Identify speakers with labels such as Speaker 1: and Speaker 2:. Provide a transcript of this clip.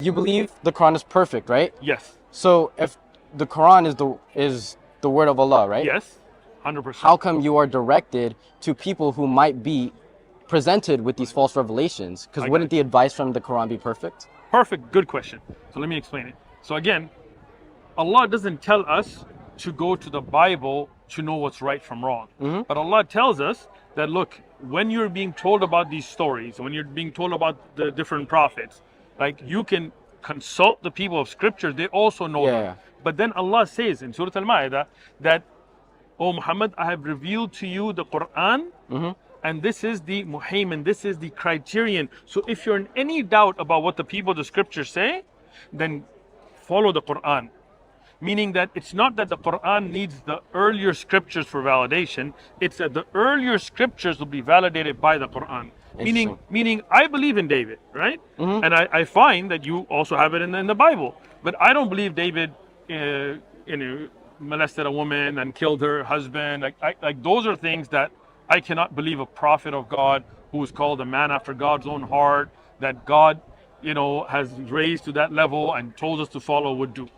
Speaker 1: You believe the Quran is perfect, right?
Speaker 2: Yes.
Speaker 1: So if the Quran is the word of Allah, right?
Speaker 2: Yes. 100%.
Speaker 1: How come you are directed to people who might be presented with these false revelations? Because
Speaker 2: I
Speaker 1: wouldn't
Speaker 2: got
Speaker 1: the advice from the Quran be perfect?
Speaker 2: Perfect. Good question. So let me explain it. So again, Allah doesn't tell us to go to the Bible to know what's right from wrong. But Allah tells us that, look, when you're being told about these stories, when you're being told about the different prophets, like, you can consult the people of scripture, they also know
Speaker 1: Yeah,
Speaker 2: them.
Speaker 1: yeah.
Speaker 2: But then Allah says in Surah Al-Ma'idah that, "O Muhammad, I have revealed to you the Qur'an, and this is the muhaymin, this is the criterion. So if you're in any doubt about what the people of the scriptures say, then follow the Qur'an." Meaning that it's not that the Qur'an needs the earlier scriptures for validation, it's that the earlier scriptures will be validated by the Qur'an. Meaning I believe in David, right? And I find that you also have it in the Bible. But I don't believe David molested a woman and killed her husband. Like those are things that I cannot believe a prophet of God who is called a man after God's own heart, that God has raised to that level and told us to follow, would do.